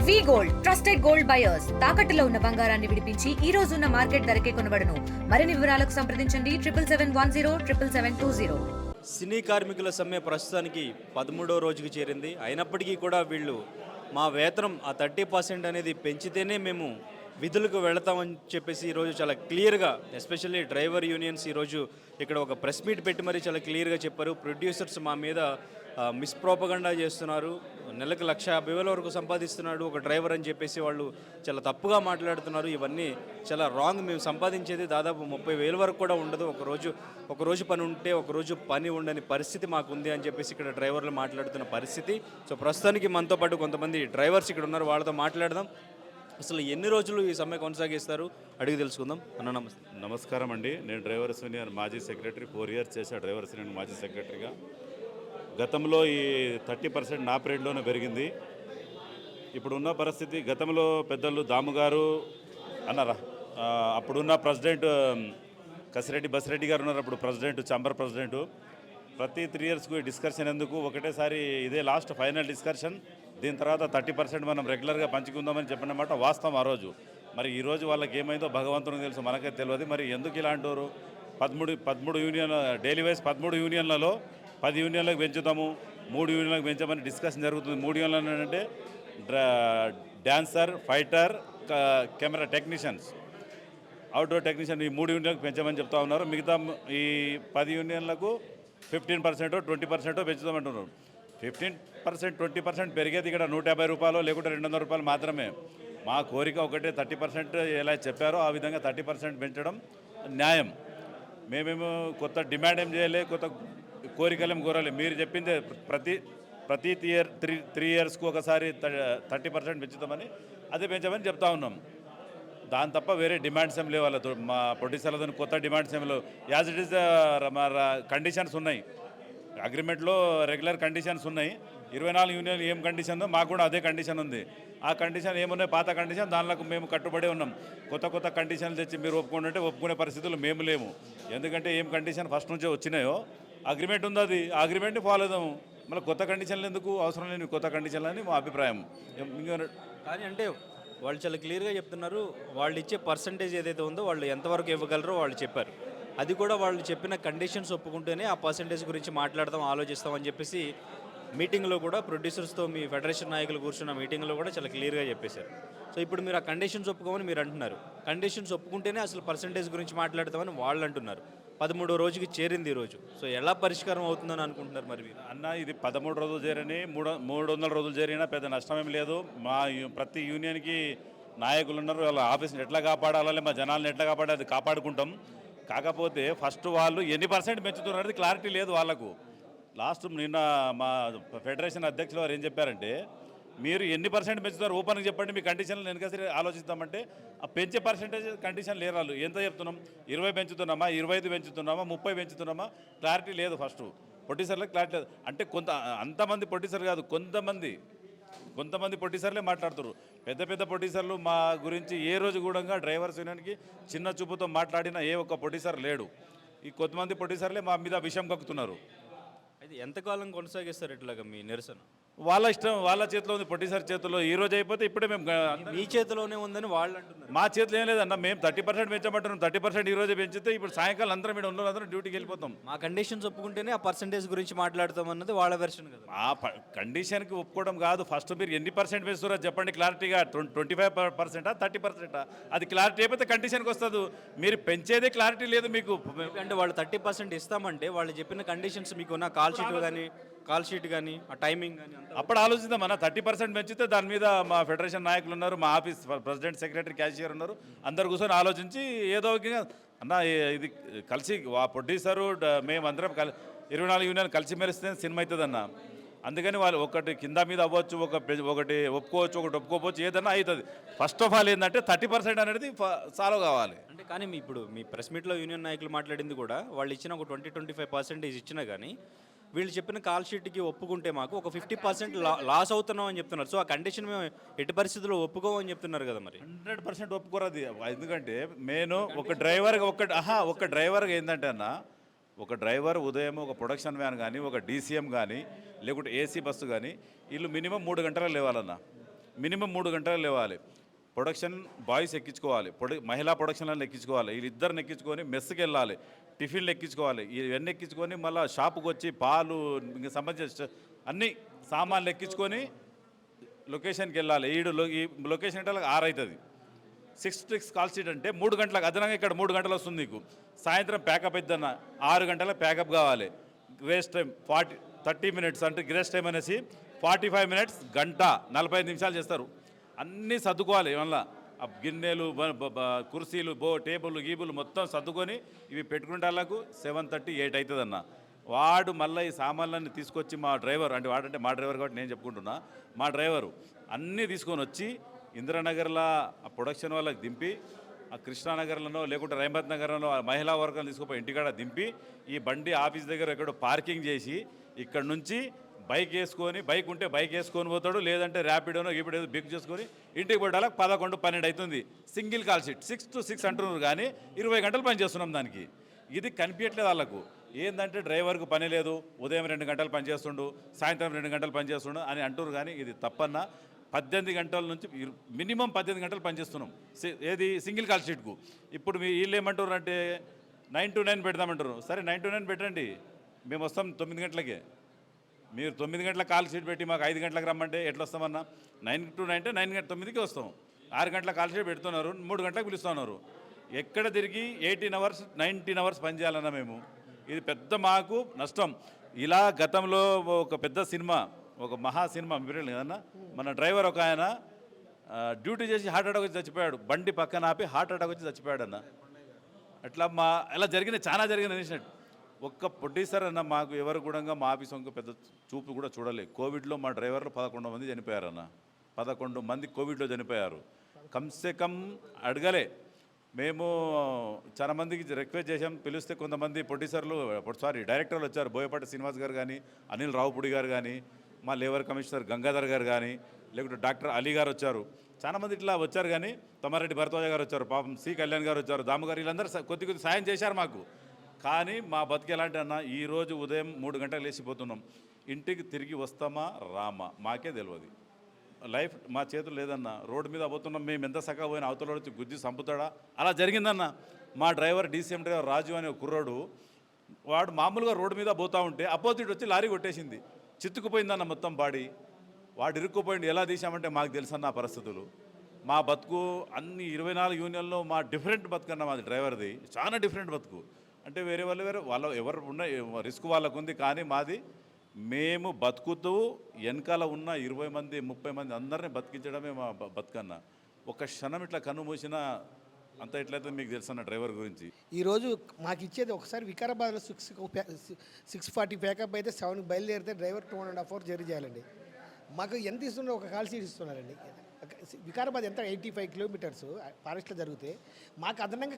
వి gold trusted gold buyers తాకట్టులో ఉన్న బంగారాన్ని విడిపించి ఈ రోజు ఉన్న మార్కెట్ ధరకే కొనబడును. మరిన్ని వివరాలకు సంప్రదించండి 7771077720. సినీ కార్మికుల సమ్మె ప్రస్తుతానికి 13వ రోజుకి చేరింది. అయినప్పటికీ కూడా వీళ్ళు మా వేతనం ఆ 30% అనేది పెంచితేనే మేము విధులకు వెళతామని చెప్పేసి ఈరోజు చాలా క్లియర్గా, ఎస్పెషల్లీ డ్రైవర్ యూనియన్స్ ఈరోజు ఇక్కడ ఒక ప్రెస్ మీట్ పెట్టి మరీ చాలా క్లియర్గా చెప్పారు. ప్రొడ్యూసర్స్ మా మీద మిస్ప్రోపగండా చేస్తున్నారు, నెలకు 1,50,000 వరకు సంపాదిస్తున్నాడు ఒక డ్రైవర్ అని చెప్పేసి వాళ్ళు చాలా తప్పుగా మాట్లాడుతున్నారు. ఇవన్నీ చాలా రాంగ్. మేము సంపాదించేది దాదాపు 30,000 వరకు కూడా ఉండదు. ఒకరోజు పని ఉంటే ఒకరోజు పని ఉండని పరిస్థితి మాకు ఉంది అని చెప్పేసి ఇక్కడ డ్రైవర్లు మాట్లాడుతున్న పరిస్థితి. సో ప్రస్తుతానికి మనతో పాటు కొంతమంది డ్రైవర్స్ ఇక్కడ ఉన్నారు, వాళ్ళతో మాట్లాడదాం. అసలు ఎన్ని రోజులు ఈ సమ్మె కొనసాగిస్తారు అడిగి తెలుసుకుందాం. అన్న నమస్తే. నమస్కారం అండి. నేను డ్రైవర్స్ యూనియన్ మాజీ సెక్రటరీ, 4 years చేశాను డ్రైవర్స్ యూనియన్ మాజీ సెక్రటరీగా. గతంలో ఈ 30% నా పీరియడ్లోనే పెరిగింది. ఇప్పుడున్న పరిస్థితి, గతంలో పెద్దలు దాము గారు అన్నారా, అప్పుడున్న ప్రెసిడెంట్ కసిరెడ్డి బసిరెడ్డి గారు ఉన్నారు, అప్పుడు ప్రెసిడెంట్, ఛాంబర్ ప్రెసిడెంటు. ప్రతి 3 yearsకు డిస్కషన్ ఎందుకు, ఒకటేసారి ఇదే లాస్ట్ ఫైనల్ డిస్కషన్, దీని తర్వాత 30% మనం రెగ్యులర్గా పంచుకుందామని చెప్పినమాట వాస్తవం ఆ రోజు. మరి ఈరోజు వాళ్ళకి ఏమైందో భగవంతునికి తెలుసు, మనకే తెలియదు. మరి ఎందుకు ఇలాంటారు? 13 యూనియన్, డైలీ వైజ్ 13 యూనియన్లలో 10 యూనియన్లకు పెంచుతాము, 3 యూనియన్లకు పెంచామని డిస్కషన్ జరుగుతుంది. 3 యూనియన్లు అంటే dancer, fighter, camera technicians, outdoor technician, ఈ 3 యూనియన్లకు పెంచామని చెప్తా ఉన్నారు. మిగతా ఈ 10 యూనియన్లకు 15%, 20% పెంచుతామంటున్నారు. 15%, 20% పెరిగేది ఇక్కడ 150 రూపాయలు లేకుంటే 200 రూపాయలు మాత్రమే. మా కోరిక ఒకటే, 30% ఎలా చెప్పారో ఆ విధంగా 30% పెంచడం న్యాయం. మేమేమో కొత్త డిమాండ్ ఏం చేయలే, కొత్త కోరికలేం కోరలే. మీరు చెప్పిందే ప్రతి 3 yearsకు ఒకసారి 30% పెంచుతామని, అదే పెంచామని చెప్తా ఉన్నాం. దాని తప్ప వేరే డిమాండ్స్ ఏం లేవు వాళ్ళతో, మా ప్రొడ్యూసర్లతో కొత్త డిమాండ్స్ ఏం లేవు. యాజ్ ఇట్ ఈస్ కండిషన్స్ ఉన్నాయి, అగ్రిమెంట్లో రెగ్యులర్ కండిషన్స్ ఉన్నాయి. 24 యూనియన్ ఏం కండిషన్ ఉందో మాకు కూడా అదే కండిషన్ ఉంది. ఆ కండిషన్ ఏమున్నాయి, పాత కండిషన్, దానిలో మేము కట్టుబడి ఉన్నాం. కొత్త కండిషన్లు తెచ్చి మీరు ఒప్పుకుంటుంటే ఒప్పుకునే పరిస్థితులు మేము లేము. ఎందుకంటే ఏం కండిషన్ ఫస్ట్ నుంచే వచ్చినాయో అగ్రిమెంట్ ఉంది, అది ఆ అగ్రిమెంట్ని ఫాలో అవుదాము. మళ్ళీ కొత్త కండిషన్లు ఎందుకు, అవసరం లేని కొత్త కండిషన్లు అని మా అభిప్రాయం. కానీ అంటే వాళ్ళు చాలా క్లియర్గా చెప్తున్నారు, వాళ్ళు ఇచ్చే పర్సంటేజ్ ఏదైతే ఉందో వాళ్ళు ఎంతవరకు ఇవ్వగలరో వాళ్ళు చెప్పారు. అది కూడా వాళ్ళు చెప్పిన కండిషన్స్ ఒప్పుకుంటేనే ఆ పర్సంటేజ్ గురించి మాట్లాడదాం, ఆలోచిస్తామని చెప్పేసి మీటింగ్లో కూడా ప్రొడ్యూసర్స్తో, మీ ఫెడరేషన్ నాయకులు కూర్చున్న మీటింగ్లో కూడా చాలా క్లియర్గా చెప్పేశారు. సో ఇప్పుడు మీరు ఆ కండిషన్స్ ఒప్పుకోమని మీరు అంటున్నారు. కండిషన్స్ ఒప్పుకుంటేనే అసలు పర్సంటేజ్ గురించి మాట్లాడతామని వాళ్ళు అంటున్నారు. 13వ రోజుకి చేరింది ఈరోజు. సో ఎలా పరిష్కారం అవుతుందని అనుకుంటున్నారు మరి మీరు? అన్న, ఇది 13 రోజులు చేరని 300 రోజులు చేరినా పెద్ద నష్టమేం లేదు. మా ప్రతి యూనియన్కి నాయకులు ఉన్నారు, వాళ్ళ ఆఫీస్ని ఎట్లా కాపాడాలి, మా జనాలను ఎట్లా కాపాడాలి, అది కాపాడుకుంటాం. కాకపోతే ఫస్ట్ వాళ్ళు ఎన్ని % పెంచుతున్నారు అనేది క్లారిటీ లేదు వాళ్ళకు. లాస్ట్ నిన్న మా ఫెడరేషన్ అధ్యక్షులు వారు ఏం చెప్పారంటే, మీరు ఎన్ని % పెంచుతారు ఓపెన్గా చెప్పండి, మీ కండిషన్లు వెనకసరి ఆలోచిస్తామంటే ఆ పెంచే పర్సెంటేజ్ కండిషన్ లేరు. వాళ్ళు ఎంత చెప్తున్నాం, 20 పెంచుతున్నామా, 25 పెంచుతున్నామా, 30 పెంచుతున్నామా, క్లారిటీ లేదు. ఫస్ట్ ప్రొడ్యూసర్లకు క్లారిటీ లేదు. అంటే అంతమంది ప్రొడ్యూసర్ కాదు, కొంతమంది ప్రొడ్యూసర్లే మాట్లాడుతారు. పెద్ద ప్రొడ్యూసర్లు మా గురించి ఏ రోజు కూడా డ్రైవర్స్ యూనియన్కి చిన్న చూపుతో మాట్లాడిన ఏ ఒక్క ప్రొడ్యూసర్ లేడు. ఈ కొంతమంది ప్రొడ్యూసర్లే మా మీద విషయం కక్కుతున్నారు. అయితే ఎంతకాలం కొనసాగిస్తారు ఇట్లాగా మీ నిరసన? వాళ్ళ ఇష్టం, వాళ్ళ చేతిలో ఉంది, ప్రొడ్యూసర్ చేతిలో. ఈ రోజు అయిపోతే ఇప్పుడే మేము, మీ చేతిలోనే ఉందని వాళ్ళు అంటున్నారు. మా చేతిలో ఏం లేదన్న, మేము 30% పెంచమంటున్నాం. 30% ఈ రోజే పెంచితే ఇప్పుడు సాయంకాలం అందరం ఇక్కడ ఉన్న అందరం డ్యూటీకి వెళ్ళిపోతాం. మా కండిషన్స్ ఒప్పుకుంటేనే ఆ పర్సంటేజ్ గురించి మాట్లాడతాం అన్నది వాళ్ళ వెర్షన్ కదా. ఆ కండిషన్కి ఒప్పుకోవడం కాదు, ఫస్ట్ మీరు ఎన్ని % పెంచుతారో చెప్పండి క్లారిటీగా. 25%, 30%? అది క్లారిటీ అయిపోతే కండిషన్కి వస్తుంది. మీరు పెంచేదే క్లారిటీ లేదు మీకు. అంటే వాళ్ళు 30% ఇస్తామంటే వాళ్ళు చెప్పిన కండిషన్స్ మీకు ఉన్న కాల్ షీట్ కానీ ఆ టైమింగ్ కానీ అప్పుడు ఆలోచిద్దాం అన్న. 30% పెంచితే దాని మీద మా ఫెడరేషన్ నాయకులు ఉన్నారు, మా ఆఫీస్ ప్రెసిడెంట్, సెక్రటరీ, క్యాషియర్ ఉన్నారు, అందరు కూర్చొని ఆలోచించి ఏదో అన్న ఇది కలిసి ఆ ప్రొడ్యూసరు మేమందరం 24 యూనియన్ కలిసి మెరిస్తే సినిమా అవుతుంది అన్న. అందుకని వాళ్ళు ఒకటి కింద మీద అవ్వచ్చు, ఒకటి ఒప్పుకోవచ్చు, ఒకటి ఒప్పుకోవచ్చు, ఏదన్నా అవుతుంది. ఫస్ట్ ఆఫ్ ఆల్ ఏంటంటే 30% అనేది సాల్వ్ కావాలి. అంటే కానీ ఇప్పుడు మీ ప్రెస్ మీట్లో యూనియన్ నాయకులు మాట్లాడింది కూడా, వాళ్ళు ఇచ్చిన ఒక 20-25% ఇచ్చినా కానీ వీళ్ళు చెప్పిన కాల్ షీట్కి ఒప్పుకుంటే మాకు ఒక 50% లాస్ అవుతున్నాం అని చెప్తున్నారు. సో ఆ కండిషన్ మేము ఎట్టి పరిస్థితుల్లో ఒప్పుకోమని చెప్తున్నారు కదా. మరి 100% ఒప్పుకోరు అది. ఎందుకంటే నేను ఒక డ్రైవర్గా ఏంటంటే అన్న, ఒక డ్రైవర్ ఉదయం ఒక ప్రొడక్షన్ వ్యాన్ కానీ, ఒక డీసీఎం కానీ, లేకుంటే ఏసీ బస్సు కానీ, వీళ్ళు మినిమం 3 గంటలు లేవాలన్న. మినిమం 3 గంటలు లేవాలి. ప్రొడక్షన్ బాయ్స్ ఎక్కించుకోవాలి, మహిళా ప్రొడక్షన్లను ఎక్కించుకోవాలి, వీళ్ళిద్దరిని ఎక్కించుకొని మెస్కి వెళ్ళాలి, టిఫిన్లు ఎక్కించుకోవాలి, ఇవన్నీ ఎక్కించుకొని మళ్ళీ షాపుకి వచ్చి పాలు ఇంకా సంబంధించిన అన్ని సామాన్లు ఎక్కించుకొని లొకేషన్కి వెళ్ళాలి. ఈ లొకేషన్ అంటే 6 అవుతుంది. 6 to 6 కాల్ సీట్ అంటే 3 గంటలకు అదనంగా ఇక్కడ 3 గంటలు వస్తుంది నీకు. సాయంత్రం ప్యాకప్ అయిద్దన్న 6 గంటలకు ప్యాకప్ కావాలి. గ్రేస్ టైం 30 minutes అంటే గ్రేస్ టైం అనేసి 45 minutes, గంట 45 నిమిషాలు చేస్తారు. అన్నీ సర్దుకోవాలి. మళ్ళీ ఆ గిన్నెలు కుర్చీలు టేబుల్ గీబుల్ మొత్తం సర్దుకొని ఇవి పెట్టుకుంటాలకు 7:30, 8 అవుతుంది అన్న. వాడు మళ్ళీ ఈ సామాన్లన్నీ తీసుకొచ్చి మా డ్రైవర్ అంటే వాడంటే మా డ్రైవర్ కాబట్టి నేను చెప్పుకుంటున్నా, మా డ్రైవరు అన్నీ తీసుకొని వచ్చి ఇందిరానగర్లో ఆ ప్రొడక్షన్ వాళ్ళకి దింపి, ఆ కృష్ణానగర్లోనో లేకుంటే రహమత్ నగర్లో మహిళా వర్గాలు తీసుకుపోయి ఇంటికాడ దింపి ఈ బండి ఆఫీస్ దగ్గర ఎక్కడో పార్కింగ్ చేసి ఇక్కడ నుంచి బైక్ ఉంటే బైక్ వేసుకొని పోతాడు, లేదంటే ర్యాపిడోనో గీపిడో బిక్ చేసుకొని ఇంటికి పోవడానికి 11, 12 అవుతుంది. సింగిల్ కాల్ షీట్ 6 to 6 అంటున్నారు కానీ 20 గంటలు పని చేస్తున్నాం దానికి. ఇది కనిపించట్లేదు వాళ్ళకు. ఏంటంటే డ్రైవర్కు పని లేదు, ఉదయం 2 గంటలు పనిచేస్తుండు, సాయంత్రం 2 గంటలు పనిచేస్తుండు అని అంటున్నారు. కానీ ఇది తప్పన్నా. 18 గంటల నుంచి మినిమం 18 గంటలు పనిచేస్తున్నాం ఏది సింగిల్ కాల్ షీట్కు. ఇప్పుడు వీళ్ళు ఏమంటారు అంటే 9 to 9 పెడదామంటారు. సరే 9 to 9 పెట్టండి, మేము వస్తాం 9 గంటలకే. మీరు 9 గంటల కాల్ షీట్ పెట్టి మాకు 5 గంటలకు రమ్మంటే ఎట్లా వస్తామన్నా? 9 to 9 అంటే 9కి వస్తాం. 6 గంటల కాల్ షీట్ పెడుతున్నారు, 3 గంటలకు పిలుస్తున్నారు. ఎక్కడ తిరిగి 18 hours 19 hours పని చేయాలన్నా మేము. ఇది పెద్ద మాకు నష్టం. ఇలా గతంలో ఒక పెద్ద సినిమా, ఒక మహా సినిమా మీరు కదన్నా, మన డ్రైవర్ ఒక ఆయన డ్యూటీ చేసి హార్ట్ అటాక్ వచ్చి చచ్చిపోయాడు. బండి పక్కన ఆపి హార్ట్ అటాక్ వచ్చి చచ్చిపోయాడు అన్న. అట్లా ఇలా చాలా జరిగింది అనేసినట్టు. ఒక్క ప్రొడ్యూసర్ అన్న మాకు ఎవరు కూడా మా ఆఫీస్ ఇంకో పెద్ద చూపు కూడా చూడలేదు. కోవిడ్లో మా డ్రైవర్లు 11 మంది చనిపోయారన్న. 11 మంది కోవిడ్లో చనిపోయారు. కమ్సే కమ్ అడగలే. మేము చాలా మందికి రిక్వెస్ట్ చేసాం, పిలిస్తే కొంతమంది డైరెక్టర్లు వచ్చారు. బోయపాటి శ్రీనివాస్ గారు కానీ, అనిల్ రావుపూడి గారు కానీ, మా లేబర్ కమిషనర్ గంగాధర్ గారు కానీ, లేకుంటే డాక్టర్ అలీ గారు వచ్చారు. చాలామంది ఇట్లా వచ్చారు. కానీ తమ్మారెడ్డి భరద్వాజ గారు వచ్చారు, పాపం సి కళ్యాణ్ గారు వచ్చారు, దాము గారు, వీళ్ళందరూ కొద్ది సాయం చేశారు మాకు. కానీ మా బతికి ఎలాంటి అన్న, ఈరోజు ఉదయం 3 గంటలకు లేచిపోతున్నాం, ఇంటికి తిరిగి వస్తామా రామా మాకే తెలియదు. లైఫ్ మా చేతులు లేదన్న. రోడ్డు మీద పోతున్నాం, మేము ఎంత సగా పోయిన అవతల వచ్చి గుద్ది చంపుతాడా, అలా జరిగిందన్న. మా డ్రైవర్ డీసీఎం డ్రైవర్ రాజు అనే కుర్రాడు, వాడు మామూలుగా రోడ్డు మీద పోతూ ఉంటే అపోజిట్ వచ్చి లారీ కొట్టేసింది, చిత్తుకుపోయిందన్న మొత్తం బాడీ. వాడు ఇరుక్కుపోయింది. ఎలా తీసామంటే మాకు తెలుసన్న పరిస్థితులు. మా బతుకు అన్ని 24 యూనియన్లో మా డిఫరెంట్ బతుకు అన్న మాది డ్రైవర్ది, చాలా డిఫరెంట్ బతుకు. అంటే వేరే వాళ్ళు ఎవరు ఉన్న రిస్క్ వాళ్ళకు ఉంది. కానీ మాది మేము బతుకుతూ వెనకాల ఉన్న 20 మంది 30 మంది అందరినీ బతికించడమే మా బతుకన్న. ఒక క్షణం ఇట్లా కన్ను మూసినా అంత ఎట్లయితే మీకు తెలుసన్న డ్రైవర్ గురించి. ఈరోజు మాకు ఇచ్చేది ఒకసారి వికారాబాద్లో 6:40 ప్యాకప్ అయితే 7కి బయలుదేరితే డ్రైవర్ 2.5 hours జర్నీ చేయాలండి. మాకు ఎంత ఇస్తున్నారు? ఒక కాల్ సీట్ ఇస్తున్నారండి. వికారాబాద్ ఎంత 85 kilometers ఫారెస్ట్లో జరిగితే మాకు అదనంగా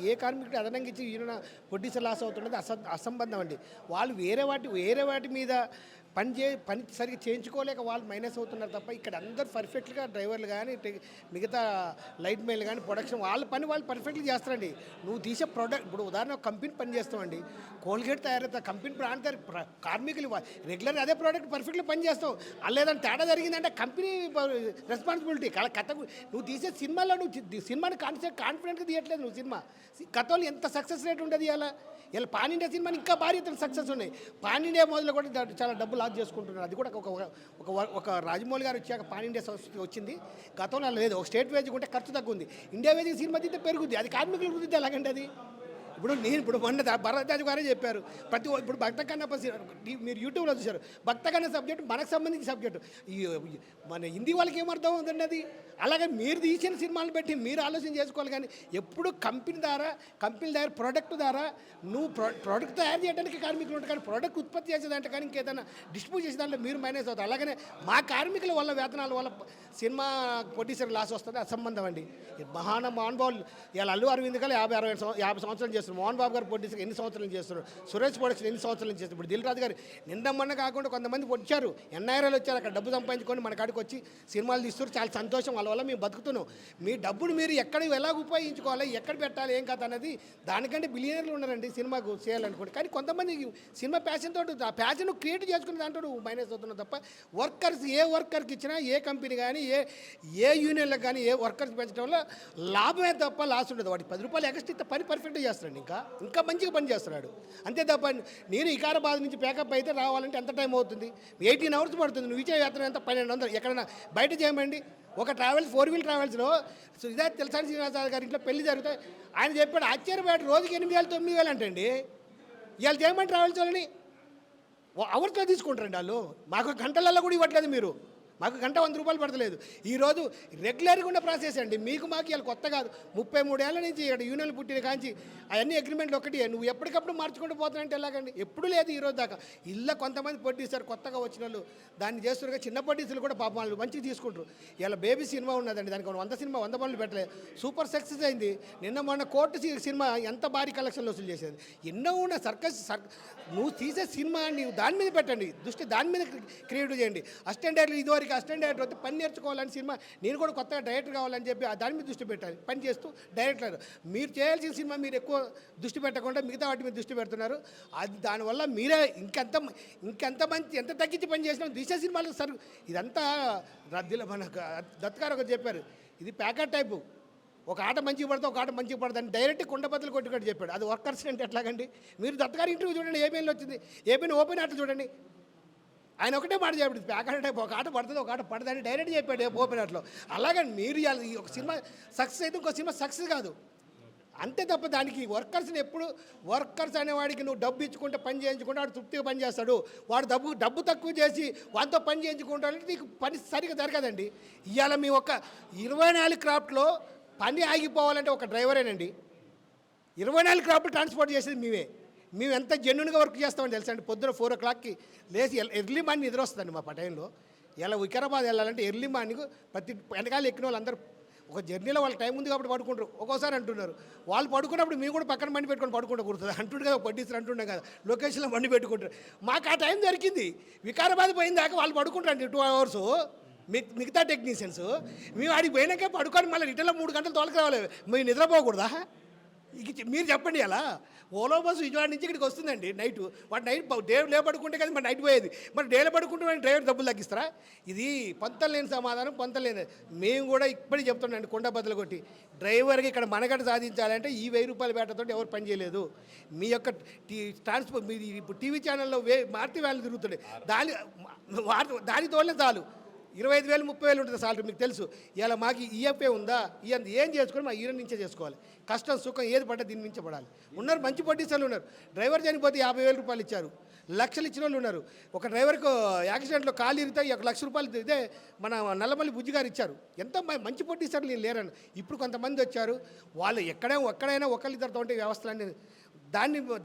ఏ కార్మికుడు అదనంగా ఇచ్చి యూనియన్ ప్రొడ్యూసర్ లాస్ అవుతున్నది అసంబంధం అండి. వాళ్ళు వేరే వాటి మీద పని సరిగ్గా చేయించుకోలేక వాళ్ళు మైనస్ అవుతున్నారు తప్ప ఇక్కడ అందరూ పర్ఫెక్ట్గా డ్రైవర్లు కానీ మిగతా లైట్ మెయిల్ కానీ ప్రొడక్షన్ వాళ్ళ పని వాళ్ళు పర్ఫెక్ట్గా చేస్తారండి. నువ్వు తీసే ప్రోడక్ట్ ఇప్పుడు ఉదాహరణ కంపెనీ పని చేస్తామండి, కోల్గేట్ తయారవుతా కంపెనీ ప్రాంత కార్మికులు రెగ్యులర్ అదే ప్రోడక్ట్ పర్ఫెక్ట్గా పని చేస్తావు. లేదంటే తేడా జరిగిందంటే కంపెనీ రెస్పాన్సిబిలిటీ. కథ నువ్వు తీసే సినిమాలో నువ్వు సినిమాని కాన్ఫిడెంట్గా తీయట్లేదు. నువ్వు సినిమా గతంలో ఎంత సక్సెస్ రేట్ ఉంటుంది ఇలా పాన్ ఇండియా సినిమాని ఇంకా భారీ ఎత్తున సక్సెస్ ఉన్నాయి. పాన్ ఇండియా మొదలు కూడా చాలా డబ్బు లాస్ చేసుకుంటున్నారు. అది కూడా ఒక రాజమౌళి గారు వచ్చాక పాన్ ఇండియా సంస్కృతి వచ్చింది. గతంలో లేదు. ఒక స్టేట్ వేజ్ ఉంటే ఖర్చు తగ్గుంది, ఇండియా వేజ్ సినిమా తీస్తే పెరుగుద్ది. అది కార్మికుల వృద్ధి ఎలాగండి అది? ఇప్పుడు మొన్న భరద్వాజ్ గారే చెప్పారు. ఇప్పుడు భక్త కన్నప్ప మీరు యూట్యూబ్లో చూశారు. భక్త కన్న సబ్జెక్టు మనకు సంబంధించిన సబ్జెక్టు. మన హిందీ వాళ్ళకి ఏమర్థం అవుతుంది అది? అలాగే మీరు తీసిన సినిమాలు పెట్టి మీరు ఆలోచన చేసుకోవాలి. కానీ ఎప్పుడు కంపెనీ ద్వారా ప్రోడక్ట్ ద్వారా నువ్వు ప్రోడక్ట్ తయారు చేయడానికి కార్మికులు ఉంటారు. కానీ ప్రోడక్ట్ ఉత్పత్తి చేసేదంటే కానీ ఇంకేదైనా డిస్ట్రిబ్యూట్ చేసే దాంట్లో మీరు మైనస్ అవుతారు. అలాగనే మా కార్మికుల వల్ల వేతనాల వల్ల సినిమా ప్రొడ్యూసర్ లాస్ వస్తుంది అసంబంధం అండి. మహానుభావులు ఇలా అల్లు అరవింద్ గారు 50 సంవత్సరాలు చేస్తున్నారు. మోహన్ బాబు గారు ప్రొడ్యూసర్ ఎన్ని సంవత్సరాలు చేస్తున్నారు, సురేష్ ప్రొడక్షన్ ఎన్ని సంవత్సరాలు చేస్తున్నారు. ఇప్పుడు దిల్ రాజు గారు నిన్న మొన్న కాకుండా కొంతమంది వచ్చారు, ఎన్ఐఆర్ఎల్ వచ్చారు, అక్కడ డబ్బు సంపాదించుకొని మన కాడికి వచ్చి సినిమాలు తీస్తారు. చాలా సంతోషం, వాళ్ళ వల్ల మేము బతుకుతున్నాం. మీ డబ్బును మీరు ఎక్కడ ఎలా ఉపయోగించుకోవాలి, ఎక్కడ పెట్టాలి, ఏం కథ అనేది దానికంటే బిలియనర్లు ఉన్నారండి సినిమాకు చేయాలనుకోండి. కానీ కొంతమంది సినిమా ప్యాషన్ తోటి ఆ ప్యాషన్ క్రియేట్ చేసుకునే దాంట్లో మైనస్ అవుతున్నావు తప్ప వర్కర్స్ ఏ వర్కర్కి ఇచ్చినా ఏ కంపెనీ కానీ ఏ యూనియన్లకు కానీ ఏ వర్కర్స్ పెంచడం వల్ల లాభమే తప్ప లాస్ ఉండదు. వాడికి 10 రూపాయలు ఎక్స్ట్రా ఇస్తే పని పర్ఫెక్ట్గా చేస్తాడు, ఇంకా మంచిగా పని చేస్తున్నాడు. అంతే తప్ప నేను వికారాబాద్ నుంచి ప్యాకప్ అయితే రావాలంటే ఎంత టైం అవుతుంది, 18 hours పడుతుంది. నువ్వు ఇచ్చే యాత్ర ఎంత 1200. ఎక్కడైనా బయట చేయమండి, ఒక ట్రావెల్స్ 4-wheel ట్రావెల్స్లో ఇదే తెలుసా శ్రీనివాసరావు గారి ఇంట్లో పెళ్లి జరుగుతాయి. ఆయన చెప్పాడు ఆశ్చర్యపేట రోజుకి 8,000 9,000 అంటండి. ఇవాళ చేయమని ట్రావెల్స్ వాళ్ళని అవర్స్లో తీసుకుంటారండి వాళ్ళు. మాకు గంటలలో కూడా ఇవ్వట్లేదు మీరు. మాకు గంట 100 రూపాయలు పడతలేదు. ఈరోజు రెగ్యులర్గా ఉన్న ప్రాసెస్ అండి. మాకు ఇలా కొత్త కాదు. 33 ఏళ్ళ నుంచి ఇక్కడ యూనియన్లు పుట్టిన కాంచి అవన్నీ అగ్రిమెంట్లు ఒకటి. నువ్వు ఎప్పటికప్పుడు మార్చుకుంటూ పోతానంటే ఎలాగండి? ఎప్పుడు లేదు ఈరోజు దాకా. ఇలా కొంతమంది ప్రొడ్యూసర్ కొత్తగా వచ్చిన వాళ్ళు దాన్ని చేస్తున్నారు. చిన్న ప్రొడ్యూసర్లు కూడా పాపం వాళ్ళు మంచిగా తీసుకుంటారు. ఇలా బేబీ సినిమా ఉన్నదండి, దానికి 100 సినిమా 100 పనులు పెట్టలేదు, సూపర్ సక్సెస్ అయింది. నిన్న మొన్న కోర్టు సినిమా ఎంత భారీ కలెక్షన్లు వసూలు చేసేది. ఎన్నో ఉన్న నువ్వు తీసే సినిమా నీవు దాని మీద పెట్టండి, దృష్టి దాని మీద క్రియేట్ చేయండి. అసిస్టెంట్ డైరెక్టర్ ఇదివరకు అసిస్టెంట్ డైరెక్టర్ వస్తే పని నేర్చుకోవాలని సినిమా, నేను కూడా కొత్తగా డైరెక్టర్ కావాలని చెప్పి దాని మీద దృష్టి పెట్టాలి. పని చేస్తూ డైరెక్టర్ మీరు చేయాల్సిన సినిమా మీరు ఎక్కువ దృష్టి పెట్టకుండా మిగతా వాటి మీద దృష్టి పెడుతున్నారు. అది దానివల్ల మీరే ఇంకెంత మంచి ఎంత తగ్గించి పని చేసినా దిశ సినిమాలు సరు. ఇదంతా మన దత్కారు ఒకటి చెప్పారు, ఇది ప్యాకెట్ టైపు. ఒక ఆట మంచిగా పడితే ఒక ఆట మంచిగా పడుతుంది డైరెక్ట్ కుండబద్దలు కొట్టుకొని చెప్పాడు. అది వర్కర్స్ అంటే ఎట్లాగండి? మీరు దత్తగారి ఇంటర్వ్యూ చూడండి, ఏబిఎన్లో వచ్చింది, ఏబిఎన్ ఓపెన్ ఆటలు చూడండి. ఆయన ఒకటే మాట చెప్పాడు, ప్యాకెట్ టైప్ ఒక ఆట పడుతుంది ఒక ఆట పడుతుంది డైరెక్ట్ చెప్పాడు ఓపెన్ ఆటలో. అలాగని మీరు ఈ ఒక సినిమా సక్సెస్ అయితే ఇంకో సినిమా సక్సెస్ కాదు. అంతే తప్ప దానికి వర్కర్స్ని ఎప్పుడు వర్కర్స్ అనేవాడికి నువ్వు డబ్బు ఇచ్చుకుంటే పని చేయించుకుంటే వాడు తృప్తిగా పని చేస్తాడు. వాడు డబ్బు తక్కువ చేసి వాటితో పని చేయించుకుంటాడంటే నీకు పని సరిగ్గా జరగదండి. ఇవాళ మీ ఒక 24 క్రాఫ్ట్లో పని ఆగిపోవాలంటే ఒక డ్రైవరేనండి. 24 క్రాఫ్ట్ ట్రాన్స్పోర్ట్ చేసేది మేము ఎంత జెన్యున్గా వర్క్ చేస్తామని తెలుసా అండి. పొద్దున 4 o'clockకి లేచి ఎర్లీ మార్నింగ్ నిద్ర వస్తుందండి మా టైంలో. ఇలా వికారాబాద్ వెళ్ళాలంటే ఎర్లీ మార్నింగ్ ప్రతి వెనకాల ఎక్కిన వాళ్ళందరూ ఒక జర్నీలో వాళ్ళ టైం ఉంది కాబట్టి పడుకుంటారు. ఒక్కోసారి అంటున్నారు వాళ్ళు పడుకున్నప్పుడు మేము కూడా పక్కన బండి పెట్టుకొని పడుకుంటూ అంటుండే కదా, పట్టిస్తారు అంటుండే కదా, లొకేషన్లో బండి పెట్టుకుంటారు. మాకు ఆ టైం దొరికింది. వికారాబాద్ పోయిన దాకా వాళ్ళు పడుకుంటారండి 2 hours. మిగతా టెక్నీషియన్స్ మేము ఆడికి పోయినాకే పడుకొని మళ్ళీ రిటర్న్లో 3 గంటలు తోలకి రావాలి. మీరు నిద్రపోకూడదా? మీరు చెప్పండి. అలా ఓలో బస్సు విజయవాడ నుంచి ఇక్కడికి వస్తుందండి నైట్. వాడు నైట్ డే పడుకుంటే కదా మరి నైట్ పోయేది. మరి డేలో పడుకుంటే డ్రైవర్ డబ్బులు తగ్గిస్తారా? ఇది పొంతం లేని సమాధానం, పొంతం లేని. మేము కూడా ఇప్పటికీ చెప్తున్నాండి కొండ బద్దలు కొట్టి, డ్రైవర్కి ఇక్కడ మనగడ సాధించాలంటే ఈ 1000 రూపాయల వేటతో ఎవరు పని చేయలేదు. మీ యొక్క ట్రాన్స్పోర్ట్ మీది ఇప్పుడు టీవీ ఛానల్లో మార్తి వ్యాలు తిరుగుతుండే దాని తోలనే చాలు 25,000 30,000 ఉంటుంది సాలరీ. మీకు తెలుసు. ఇలా మాకు ఈఎఫ్ఏ ఉందా, ఇవన్నీ ఏం చేసుకొని మా యూనియన్ నుంచే చేసుకోవాలి. కష్టం సుఖం ఏది పడ్డా దీని నుంచే పడాలి. ఉన్నారు మంచి ప్రొడ్యూసర్లు ఉన్నారు. డ్రైవర్ చనిపోతే 50,000 రూపాయలు ఇచ్చారు, లక్షలు ఇచ్చిన వాళ్ళు ఉన్నారు. ఒక డ్రైవర్కు యాక్సిడెంట్లో కాలు ఇరితే 1 లక్ష రూపాయలు ఇదే మన నల్లమల్లి బుజ్జి గారు ఇచ్చారు. ఎంతో మంచి ప్రొడ్యూసర్లు నేను లేరని. ఇప్పుడు కొంతమంది వచ్చారు, వాళ్ళు ఎక్కడైనా ఒకళ్ళిద్దరితో ఉంటే వ్యవస్థలన్నీ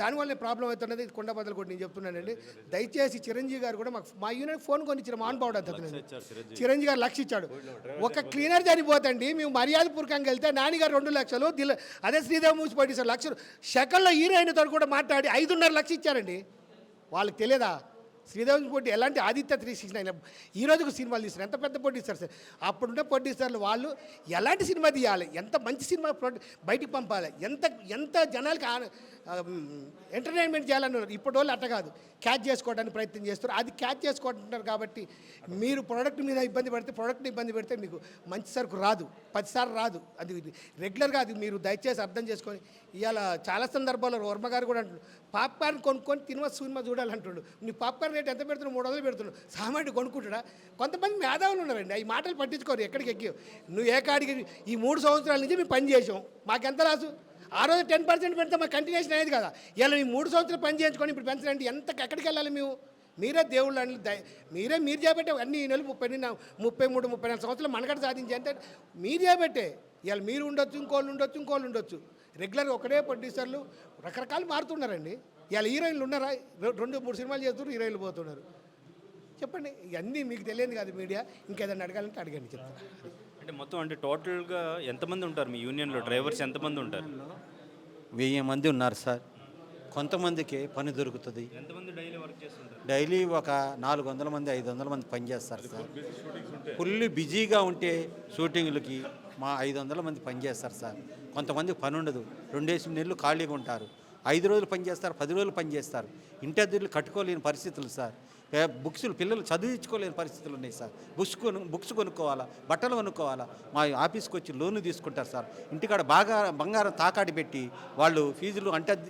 దానివల్లే ప్రాబ్లం అవుతున్నది. కొండ బద్దలు కూడా నేను చెప్తున్నానండి. దయచేసి చిరంజీవి గారు కూడా మా యూనియన్ ఫోన్ కొని ఇచ్చిన మాన్బావుడు అంత చిరంజీవి గారు 1 లక్ష ఇచ్చాడు. ఒక క్లీనర్ చనిపోతండి మేము మర్యాదపూర్వకంగా వెళ్తే నానిగారు 2 లక్షలు, అదే శ్రీదేవి మూసి పట్టిస్తారు 1 లక్షలు. షకల్లో హీరోయిన్తో కూడా మాట్లాడి 5.5 లక్షలు ఇచ్చారండి. వాళ్ళకి తెలియదా? శ్రీదేవి పోటీ ఎలాంటి ఆదిత్య 369 ఈ రోజుకు సినిమాలు తీస్తారు. ఎంత పెద్ద ప్రొడ్యూసర్స్ అప్పుడున్న ప్రొడ్యూసర్లు. వాళ్ళు ఎలాంటి సినిమా తీయాలి, ఎంత మంచి సినిమా బయటికి పంపాలి, ఎంత జనాలకి ఎంటర్టైన్మెంట్ చేయాలన్నారు. ఇప్పుడు వాళ్ళు అట్ట కాదు, క్యాచ్ చేసుకోవడానికి ప్రయత్నం చేస్తారు. అది క్యాచ్ చేసుకుంటున్నారు కాబట్టి మీరు ప్రోడక్ట్ మీద ఇబ్బంది పడితే, ప్రోడక్ట్ని ఇబ్బంది పెడితే మీకు మంచి సరుకు రాదు, 10 సార్లు రాదు. అది రెగ్యులర్గా అది మీరు దయచేసి అర్థం చేసుకొని. ఇవాళ చాలా సందర్భాల్లో వర్మ గారు కూడా అంటున్నారు పాప్కార్న్ కొనుక్కొని సినిమా చూడాలంటున్నాడు. నీ పాప్కార్న్ రేట్ ఎంత పెడుతున్నావు? 300 పెడుతున్నావు. సామాన్యుడు కొనుక్కుంటాడా? కొంతమంది మేధావులు ఉన్నారండి, ఈ మాటలు పట్టించుకోరు. ఎక్కడికి ఎక్కి నువ్వు ఏ కాడికి ఈ 3 సంవత్సరాల నుంచి మేము పని చేసాం, మాకెంత రాసు? ఆ రోజు 10% పెడితే మాకు కంటిన్యూషన్ అయ్యేది కదా. ఇలా మేము 3 సంవత్సరాలు పని చేయించుకొని ఇప్పుడు పెంచాలంటే ఎక్కడికి వెళ్ళాలి? మీరే దేవుళ్ళు అండి. మీరు చేపట్టే అన్ని ఈ నెలలు 33 34 సంవత్సరాలు మనగడ సాధించి అంటే మీరు చేపట్టే. ఇవాళ మీరు ఉండొచ్చు, ఇంకోళ్ళు ఉండొచ్చు. రెగ్యులర్గా ఒకటే ప్రొడ్యూసర్లు రకరకాలు మారుతున్నారండి. ఇవాళ హీరోయిన్లు ఉన్నారా? 2-3 సినిమాలు చేస్తున్నారు, హీరోయిన్లు పోతున్నారు. చెప్పండి, ఇవన్నీ మీకు తెలియదు కాదు మీడియా, ఇంకేదైనా అడగాలంటే అడగండి చెప్తాను. అంటే మొత్తం అంటే టోటల్గా ఎంతమంది ఉంటారు మీ యూనియన్లో? డ్రైవర్స్ ఎంతమంది ఉంటారు? 1000 మంది ఉన్నారు సార్. కొంతమందికి పని దొరుకుతుంది. ఎంతమంది డైలీ వర్క్ చేస్తుంటారు? డైలీ ఒక 400 మంది 500 మంది పనిచేస్తారు సార్. ఫుల్ బిజీగా ఉంటే షూటింగ్లకి మా 500 మంది పనిచేస్తారు సార్. కొంతమందికి పని ఉండదు, 2 నెలలు ఖాళీగా ఉంటారు. 5 రోజులు పనిచేస్తారు, 10 రోజులు పనిచేస్తారు. ఇంటి అద్దెలు కట్టుకోలేని పరిస్థితులు సార్. బుక్స్లు పిల్లలు చదివించుకోలేని పరిస్థితులు ఉన్నాయి సార్. బుక్స్ కొనుక్కోవాలా, బట్టలు కొనుక్కోవాలా. మా ఆఫీస్కి వచ్చి లోన్లు తీసుకుంటారు సార్. ఇంటికాడ బాగా బంగారం తాకాడి పెట్టి వాళ్ళు ఫీజులు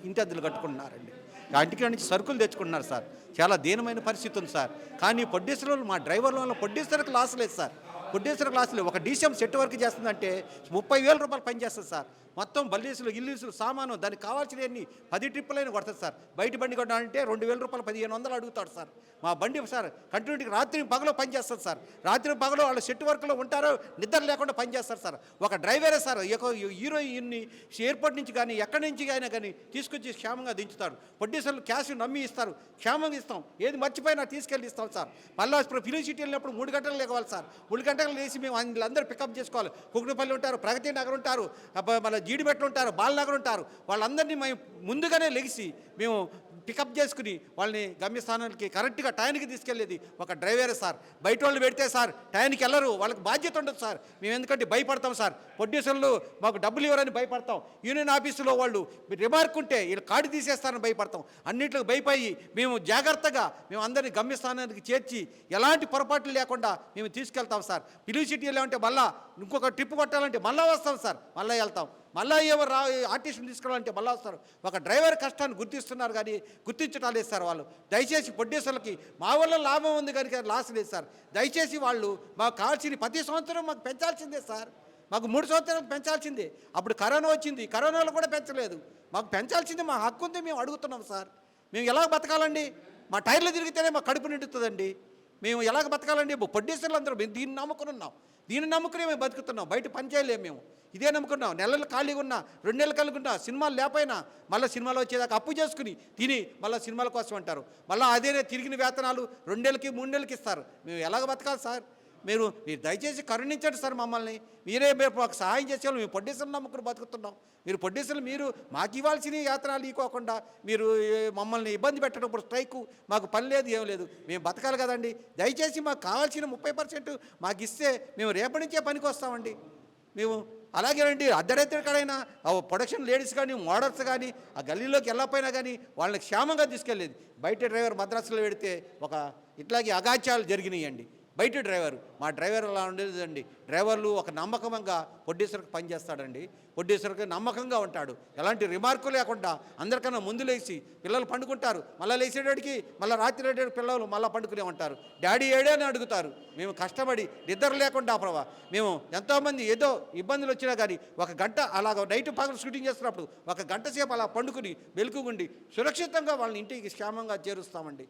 ఇంటి అద్దెలు కట్టుకుంటున్నారండి. ఆ ఇంటికాడ నుంచి సరుకులు తెచ్చుకుంటున్నారు సార్. చాలా దీనమైన పరిస్థితి ఉంది సార్. కానీ పొడ్డేశ్వరంలో మా డ్రైవర్ల వల్ల పొడ్డేశ్వరకు లాస్ లేదు సార్. పొడ్డేశ్వరకు లాస్ లేదు. ఒక డీసీఎం సెట్ వర్క్ చేస్తుందంటే 30,000 రూపాయలు పని చేస్తుంది సార్. మొత్తం బల్లీసులు ఇల్లీసులు సామాను దానికి కావాల్సినవన్నీ 10 ట్రిప్పులైనా కొడతారు సార్. బయట బండి కొట్టాలంటే 2,000 రూపాయలు 1,500 అడుగుతాడు సార్. మా బండి సార్ కంటిన్యూటీకి రాత్రి పగలో పనిచేస్తుంది సార్. రాత్రి పగలో వాళ్ళు సెట్ వర్క్లో ఉంటారో నిద్ర లేకుండా పనిచేస్తారు సార్. ఒక డ్రైవరే సార్ హీరోయిన్ని ఎయిర్పోర్ట్ నుంచి కానీ ఎక్కడి నుంచి అయినా కానీ తీసుకొచ్చి క్షేమంగా దించుతాడు. ప్రొడ్యూసర్లు క్యాష్ నమ్మి ఇస్తారు, క్షేమంగా ఇస్తాం. ఏది మర్చిపోయినా తీసుకెళ్ళి ఇస్తాం సార్. మళ్ళీ ఫిలిం సిటీ వెళ్ళినప్పుడు 3 గంటలు లేవాలి సార్. 3 గంటలు లేచి మేము అందరూ పికప్ చేసుకోవాలి. కుకుడుపల్లి ఉంటారు, ప్రగతి నగర్ ఉంటారు, మన జీడిమెట్లు ఉంటారు, బాలనగర్ ఉంటారు. వాళ్ళందరినీ మేము ముందుగానే లెగిసి మేము పికప్ చేసుకుని వాళ్ళని గమ్యస్థానానికి కరెక్ట్గా టైంకి తీసుకెళ్ళేది ఒక డ్రైవరే సార్. బయట వాళ్ళు పెడితే సార్ టైంకి వెళ్ళరు, వాళ్ళకి బాధ్యత ఉండదు సార్. మేము ఎందుకంటే భయపడతాం సార్. ప్రొడ్యూసర్లు మాకు డబ్బులు ఇవ్వరని భయపడతాం. యూనియన్ ఆఫీసులో వాళ్ళు రిమార్క్ ఉంటే వీళ్ళు కార్డు తీసేస్తారని భయపడతాం. అన్నింటికి భయపడి మేము జాగ్రత్తగా మేము అందరినీ గమ్యస్థానానికి చేర్చి ఎలాంటి పొరపాట్లు లేకుండా మేము తీసుకెళ్తాం సార్. పిలువు సిటీ వెళ్ళామంటే మళ్ళీ ఇంకొక ట్రిప్ కొట్టాలంటే మళ్ళీ వస్తాం సార్, మళ్ళీ వెళ్తాం. మళ్ళీ ఎవరు ఆర్టిస్ట్ని తీసుకురావాలంటే మళ్ళీ వస్తారు. ఒక డ్రైవర్ కష్టాన్ని గుర్తిస్తున్నారు కానీ గుర్తించడం లేదు సార్. వాళ్ళు దయచేసి ప్రొడ్యూసర్లకి మా వల్ల లాభం ఉంది కనుక లాస్ లేదు సార్. దయచేసి వాళ్ళు మాకు కావాల్సిన ప్రతి సంవత్సరం మాకు పెంచాల్సిందే సార్. మాకు 3 సంవత్సరాలు పెంచాల్సిందే. అప్పుడు కరోనా వచ్చింది, కరోనాలో కూడా పెంచలేదు. మాకు పెంచాల్సిందే, మా హక్కు ఉంది, మేము అడుగుతున్నాం సార్. మేము ఎలా బతకాలండి? మా టైర్లు తిరిగితేనే మా కడుపు నిండుతుందండి. మేము ఎలాగ బతకాలండి? ప్రొడ్యూసర్లు అందరూ మేము దీన్ని నమ్ముకుని ఉన్నాం, దీన్ని నమ్ముకునే మేము బతుకుతున్నాం. బయట పని చేయలేము మేము, ఇదే నమ్ముకున్నాం. నెలలు ఖాళీగా ఉన్నా, 2 నెలలు కలిగి ఉన్నా, సినిమాలు లేకపోయినా మళ్ళీ సినిమాలు వచ్చేదాకా అప్పు చేసుకుని తిని మళ్ళీ సినిమాల కోసం అంటారు. మళ్ళీ అదే తిరిగిన వేతనాలు 2 నెలలకి 3 నెలలకి ఇస్తారు. మేము ఎలాగ బతకాలి సార్? మీరు దయచేసి కరుణించండి సార్ మమ్మల్ని. మీరే మాకు సహాయం చేసేవాళ్ళు. మేము ప్రొడ్యూసర్లు నమ్ముకుని బతుకుతున్నాం. మీరు ప్రొడ్యూసర్లు మీరు మాకు ఇవ్వాల్సిన యాత్రలు ఇవ్వకుండా మీరు మమ్మల్ని ఇబ్బంది పెట్టడం స్ట్రైకు మాకు పని లేదు, ఏం లేదు. మేము బతకాలి కదండి. దయచేసి మాకు కావాల్సిన 30% మాకు ఇస్తే మేము రేపటి నుంచే పనికి వస్తామండి. మేము అలాగేనండి అర్ధరాత్రికడైనా ప్రొడక్షన్ లేడీస్ కానీ మోడల్స్ కానీ ఆ గల్లీలోకి వెళ్ళకపోయినా కానీ వాళ్ళని క్షేమంగా తీసుకెళ్ళేది. బయట డ్రైవర్ మద్రాసులో పెడితే ఇట్లాగే అగాత్యాలు జరిగినాయండి. బయట డ్రైవరు, మా డ్రైవర్ అలా ఉండేదండి. డ్రైవర్లు ఒక నమ్మకంగా ప్రొడ్యూసర్కి పనిచేస్తాడండి. ప్రొడ్యూసర్కి నమ్మకంగా ఉంటాడు, ఎలాంటి రిమార్కు లేకుండా. అందరికన్నా ముందు లేచి పిల్లలు పండుకుంటారు, మళ్ళీ లేచేటడికి మళ్ళీ రాత్రి పిల్లలు మళ్ళీ పండుకునే ఉంటారు. డాడీ ఏడే అని అడుగుతారు. మేము కష్టపడి నిద్ర లేకుండా మేము ఎంతోమంది ఏదో ఇబ్బందులు వచ్చినా కానీ 1 గంట అలాగ నైట్ పగలు షూటింగ్ చేస్తున్నప్పుడు 1 గంట సేపు అలా పండుకుని మెలకుగుండి సురక్షితంగా వాళ్ళని ఇంటికి క్షేమంగా చేరుస్తామండి.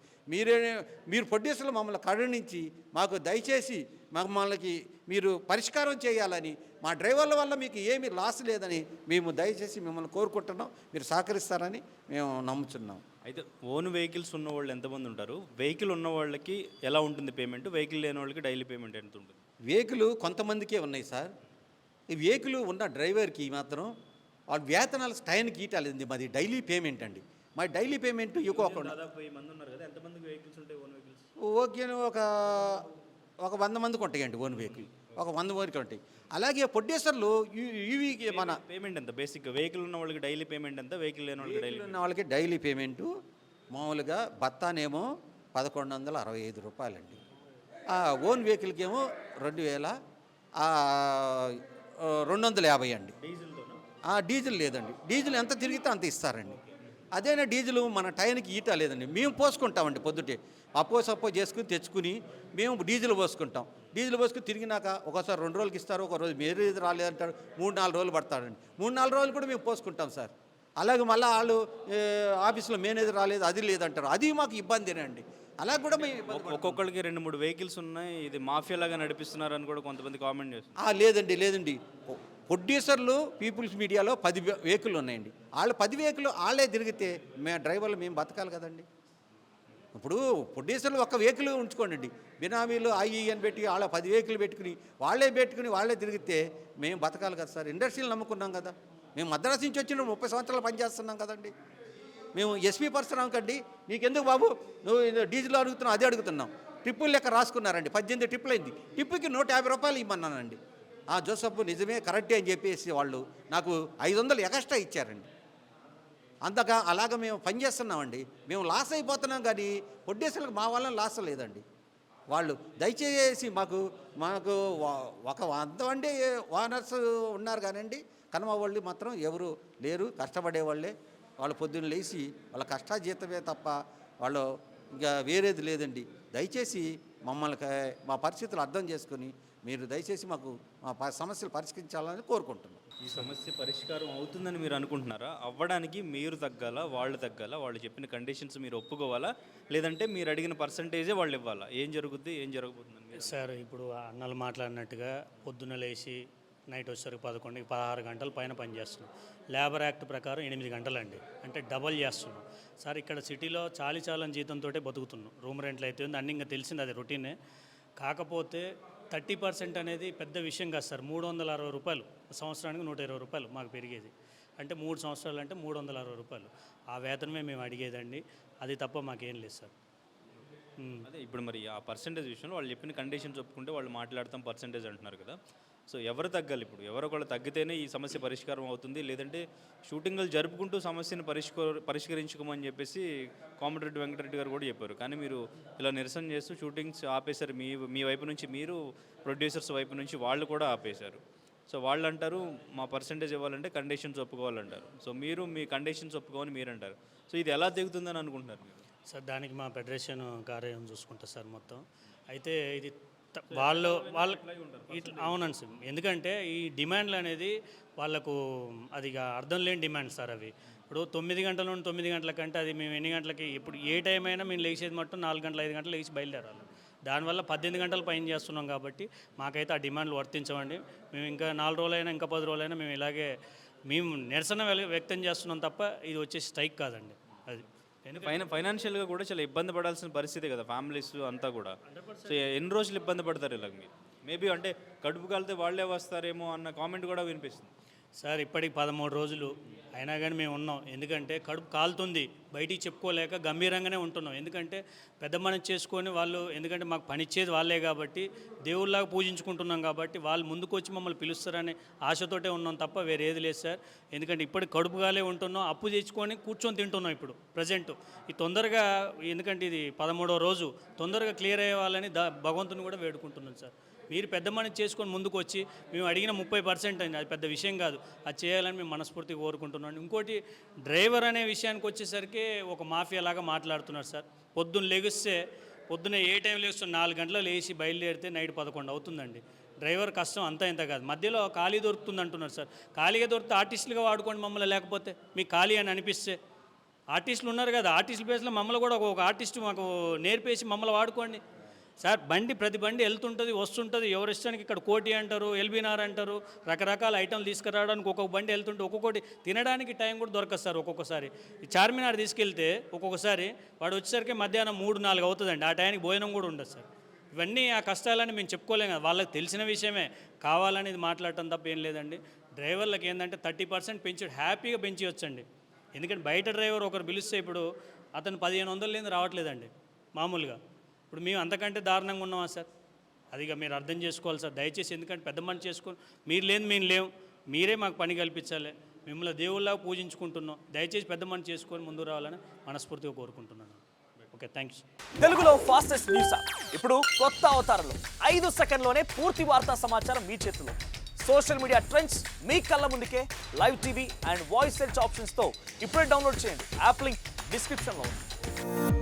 మీరు ప్రొడ్యూసర్లు మమ్మల్ని కరుణించి మాకు దయచేసి మమ్మల్ని మీరు పరిష్కారం చేయాలని, మా డ్రైవర్ల వల్ల మీకు ఏమీ లాస్ లేదని మేము దయచేసి మిమ్మల్ని కోరుకుంటున్నాం. మీరు సహకరిస్తారని మేము నమ్ముతున్నాం. అయితే ఓన్ వెహికల్స్ ఉన్న వాళ్ళు ఎంతమంది ఉంటారు? వెహికల్ ఉన్న వాళ్ళకి ఎలా ఉంటుంది పేమెంట్? వెహికల్ లేని వాళ్ళకి డైలీ పేమెంట్ ఎంత ఉంటుంది? వెహికల్ కొంతమందికే ఉన్నాయి సార్. ఈ వెహికల్ ఉన్న డ్రైవర్కి మాత్రం వాళ్ళ వేతనాలు టైంకి ఇవ్వలేదు. మాది డైలీ పేమెంట్ అండి. మా డైలీ పేమెంట్ ఇవ్వకుండా దాదాపు 1000 మంది ఉన్నారు కదా, ఎంతమందికి వెహికల్స్ ఉంటాయి ఓన్ వెహికల్స్? ఓకే ఒక 100 మందికి ఉంటాయండి ఓన్ వెహికల్. ఒక 100 మందికి ఉంటాయి. అలాగే ప్రొడ్యూసర్లు ఇవి మన పేమెంట్ ఎంత? బేసిక్ వెహికల్ ఉన్న వాళ్ళకి డైలీ పేమెంట్ ఎంత? వెహికల్ లేని వాళ్ళకి డైలీ ఉన్న వాళ్ళకి డైలీ పేమెంటు మామూలుగా బత్తానేమో 1165 రూపాయలండి. ఓన్ వెహికల్కి ఏమో 2250 అండి. డీజిల్ లేదండి. డీజిల్ ఎంత తిరిగితే అంత ఇస్తారండి. అదేనా డీజిల్ మన టైంకి ఈట లేదండి. మేము పోసుకుంటామండి. పొద్దుటే సప్పో చేసుకుని తెచ్చుకుని మేము డీజిల్ పోసుకుంటాం. డీజిల్ పోసుకుని తిరిగినాక ఒకసారి 2 రోజులకి ఇస్తారు, ఒక రోజు మీరు రాలేదంటారు, 3-4 రోజులు పడతాడండి. 3-4 రోజులు కూడా మేము పోసుకుంటాం సార్. అలాగే మళ్ళీ వాళ్ళు ఆఫీస్లో మేనేజర్ రాలేదు, అది లేదంటారు. అది మాకు ఇబ్బందినండి. అలా కూడా మేము ఒక్కొక్కరికి 2-3 వెహికల్స్ ఉన్నాయి, ఇది మాఫియా లాగా నడిపిస్తున్నారు అని కూడా కొంతమంది కామెంట్ చేస్తారు. లేదండి. ప్రొడ్యూసర్లు పీపుల్స్ మీడియాలో 10 వెహికల్ ఉన్నాయండి. వాళ్ళు 10 వెహికల్ వాళ్ళే తిరిగితే డ్రైవర్లు మేము బతకాలి కదండి. ఇప్పుడు ప్రొడ్యూసర్లు ఒక వెహికల్ ఉంచుకోండి, బినామీలు అవి అని పెట్టి వాళ్ళ 10 వెహికల్ పెట్టుకుని వాళ్ళే తిరిగితే మేము బతకాలి కదా సార్. ఇండస్ట్రీలు నమ్ముకున్నాం కదా. మేము మద్రాసు నుంచి వచ్చిన 30 సంవత్సరాలు పనిచేస్తున్నాం కదండి. మేము ఎస్పీ పర్సన్ కండి, నీకెందుకు బాబు నువ్వు డీజిల్ అడుగుతున్నావు, అదే అడుగుతున్నాం. ట్రిప్పులు లెక్క రాసుకున్నారండి, 18 ట్రిప్పులు అయింది. ట్రిప్పుకి 150 రూపాయలు ఇమ్మన్నానండి. జోసఫ్ నిజమే కరెక్టే అని చెప్పేసి వాళ్ళు నాకు 500 ఎక్స్ట్రా ఇచ్చారండి. అంతగా అలాగ మేము పనిచేస్తున్నామండి. మేము లాస్ అయిపోతున్నాం కానీ ప్రొడ్యూసర్లకు మా వల్ల లాస్ లేదండి. వాళ్ళు దయచేసి మాకు ఒక 100 మంది ఓనర్స్ ఉన్నారు కానండి, కనుమ వాళ్ళు మాత్రం ఎవరు లేరు. కష్టపడే వాళ్ళే, వాళ్ళు పొద్దున్న లేచి వాళ్ళ కష్టాజీతమే తప్ప వాళ్ళు ఇంకా వేరేది లేదండి. దయచేసి మమ్మల్ని మా పరిస్థితులు అర్థం చేసుకొని మీరు దయచేసి మాకు మా సమస్యలు పరిష్కరించాలని కోరుకుంటున్నాం. ఈ సమస్య పరిష్కారం అవుతుందని మీరు అనుకుంటున్నారా? అవ్వడానికి మీరు తగ్గాల, వాళ్ళు చెప్పిన కండిషన్స్ మీరు ఒప్పుకోవాలా, లేదంటే మీరు అడిగిన పర్సంటేజే వాళ్ళు ఇవ్వాలా? ఏం జరగబోతుంది సార్? ఇప్పుడు అన్నలు మాట్లాడినట్టుగా పొద్దున్న లేచి నైట్ వచ్చేసరికి 11, 16 గంటల పైన పనిచేస్తున్నాం. లేబర్ యాక్ట్ ప్రకారం 8 గంటలండి, అంటే డబల్ చేస్తున్నాం సార్. ఇక్కడ సిటీలో చాలని జీతంతో బతుకుతున్నాం. రూమ్ రెంట్లు అయితే ఉంది, అన్నీ ఇంకా తెలిసింది, అది రొటీనే. కాకపోతే 30% అనేది పెద్ద విషయం కాదు సార్. 360 రూపాయలు సంవత్సరానికి, 120 రూపాయలు మాకు పెరిగేది. అంటే 3 సంవత్సరాలు అంటే 360 రూపాయలు ఆ వేతనమే మేము అడిగేదండి. అది తప్ప మాకేం లేదు సార్. అదే ఇప్పుడు మరి ఆ పర్సంటేజ్ విషయంలో వాళ్ళు చెప్పిన కండిషన్స్ ఒప్పుకుంటే వాళ్ళు మాట్లాడతాం పర్సంటేజ్ అంటున్నారు కదా. సో ఎవరు తగ్గాలి? ఇప్పుడు ఎవరో ఒకళ్ళు తగ్గితేనే ఈ సమస్య పరిష్కారం అవుతుంది, లేదంటే షూటింగ్లు జరుపుకుంటూ సమస్యను పరిష్కరించుకోమని చెప్పేసి కోమటిరెడ్డి వెంకటరెడ్డి గారు కూడా చెప్పారు. కానీ మీరు ఇలా నిరసన చేస్తూ షూటింగ్స్ ఆపేశారు. మీ వైపు నుంచి మీరు, ప్రొడ్యూసర్స్ వైపు నుంచి వాళ్ళు కూడా ఆపేశారు. సో వాళ్ళు అంటారు మా పర్సంటేజ్ ఇవ్వాలంటే కండిషన్స్ ఒప్పుకోవాలంటారు. సో మీరు మీ కండిషన్స్ ఒప్పుకోమని మీరు అంటారు. సో ఇది ఎలా దిగుతుందని అనుకుంటున్నారు మీరు? సార్ దానికి మా ఫెడరేషన్ కార్యం చూసుకుంటారు సార్ మొత్తం. అయితే ఇది వాళ్ళు ఇట్లా అవునండి సార్. ఎందుకంటే ఈ డిమాండ్లు అనేది వాళ్ళకు అది అర్థం లేని డిమాండ్ సార్ అవి. ఇప్పుడు 9 గంటల నుండి 9 గంటల కంటే అది మేము ఎన్ని గంటలకి, ఇప్పుడు ఏ టైం అయినా మేము లేచేది మట్టు 4 గంటలు 5 గంటలు లేచి బయలుదేరాలి. దానివల్ల 18 గంటలు పైన చేస్తున్నాం కాబట్టి మాకైతే ఆ డిమాండ్లు వర్తించవండి. మేము ఇంకా 4 రోజులైనా ఇంకా 10 రోజులైనా మేము ఇలాగే మేము నిరసన వ్యక్తం చేస్తున్నాం తప్ప ఇది వచ్చేసి స్ట్రైక్ కాదండి. అది ఫైనాన్షియల్గా కూడా చాలా ఇబ్బంది పడాల్సిన పరిస్థితి కదా ఫ్యామిలీస్ అంతా కూడా. సో ఎన్ని రోజులు ఇబ్బంది పడతారు ఇలా? మీరు మేబీ అంటే కడుపు కాలితే వాళ్ళే వస్తారేమో అన్న కామెంట్ కూడా వినిపిస్తుంది సార్. ఇప్పటికి 13 రోజులు అయినా కానీ మేము ఉన్నాం. ఎందుకంటే కడుపు కాలుతుంది, బయటికి చెప్పుకోలేక గంభీరంగానే ఉంటున్నాం. ఎందుకంటే పెద్ద మనసు చేసుకొని వాళ్ళు, ఎందుకంటే మాకు పనిచ్చేది వాళ్ళే కాబట్టి, దేవుళ్ళలాగా పూజించుకుంటున్నాం కాబట్టి వాళ్ళు ముందుకు వచ్చి మమ్మల్ని పిలుస్తారనే ఆశతోటే ఉన్నాం తప్ప వేరే ఏది లేదు సార్. ఎందుకంటే ఇప్పటికి కడుపుగాలే ఉంటున్నాం, అప్పు తెచ్చుకొని కూర్చొని తింటున్నాం ఇప్పుడు ప్రజెంట్. ఈ తొందరగా, ఎందుకంటే ఇది 13వ రోజు, తొందరగా క్లియర్ అయ్యేవాళ్ళని భగవంతుని కూడా వేడుకుంటున్నాం సార్. మీరు పెద్ద మనసు చేసుకొని ముందుకు వచ్చి మేము అడిగిన 30% అండి, అది పెద్ద విషయం కాదు, అది చేయాలని మేము మనస్ఫూర్తిగా కోరుకుంటున్నాం. ఇంకోటి డ్రైవర్ అనే విషయానికి వచ్చేసరికి ఒక మాఫియా లాగా మాట్లాడుతున్నారు సార్. పొద్దున్న ఏ టైం లేస్తున్నా 4 గంటలకు లేచి బయలుదేరితే నైట్ 11 అవుతుందండి. డ్రైవర్ కష్టం అంతా ఇంత కాదు. మధ్యలో ఖాళీ దొరుకుతుంది అంటున్నారు సార్. ఖాళీగా దొరికితే ఆర్టిస్టులుగా వాడుకోండి మమ్మల్ని, లేకపోతే మీకు ఖాళీ అని అనిపిస్తే ఆర్టిస్టులు ఉన్నారు కదా, ఆర్టిస్టుల ప్లేస్లో మమ్మల్ని కూడా ఒక ఆర్టిస్టు మాకు నేర్పేసి మమ్మల్ని వాడుకోండి సార్. ప్రతి బండి వెళ్తుంటుంది వస్తుంటుంది, ఎవరి ఇష్టానికి. ఇక్కడ కోటి అంటారు, ఎల్బీనార్ అంటారు, రకరకాల ఐటమ్లు తీసుకురావడానికి ఒక్కొక్క బండి వెళ్తుంటే ఒక్కొక్కటి తినడానికి టైం కూడా దొరకదు సార్. ఒక్కొక్కసారి చార్మినార్ తీసుకెళ్తే ఒక్కొక్కసారి వాడు వచ్చేసరికి మధ్యాహ్నం 3-4 అవుతుందండి, ఆ టైంకి భోజనం కూడా ఉండదు సార్. ఇవన్నీ ఆ కష్టాలని మేము చెప్పుకోలేం కదా, వాళ్ళకి తెలిసిన విషయమే, కావాలనేది మాట్లాడటం తప్ప ఏం లేదండి. డ్రైవర్లకు ఏంటంటే 30% పెంచి హ్యాపీగా పెంచి వచ్చండి. ఎందుకంటే బయట డ్రైవర్ ఒకరు పిలిస్తే ఇప్పుడు అతను 1500 లేని రావట్లేదండి మామూలుగా. ఇప్పుడు మేము అంతకంటే దారుణంగా ఉన్నామా సార్? అదిగా మీరు అర్థం చేసుకోవాలి సార్ దయచేసి. ఎందుకంటే పెద్ద మనిషి చేసుకొని మీరు లేని మేము లేవు, మీరే మాకు పని కల్పించాలి. మిమ్మల్ని దేవుళ్ళగా పూజించుకుంటున్నాం. దయచేసి పెద్ద మనిషి చేసుకొని ముందుకు రావాలని మనస్ఫూర్తిగా కోరుకుంటున్నాను. Okay, thanks. తెలుగులో ఫాస్టెస్ట్ న్యూస్ ఇప్పుడు కొత్త అవతారంలో 5 సెకండ్లోనే పూర్తి వార్తా సమాచారం మీ చేతిలో. సోషల్ మీడియా ట్రెండ్స్ మీ కళ్ళ ముందుకే live TV and voice search ఆప్షన్స్తో ఇప్పుడే డౌన్లోడ్ చేయండి. యాప్ లింక్ డిస్క్రిప్షన్లో ఉంది.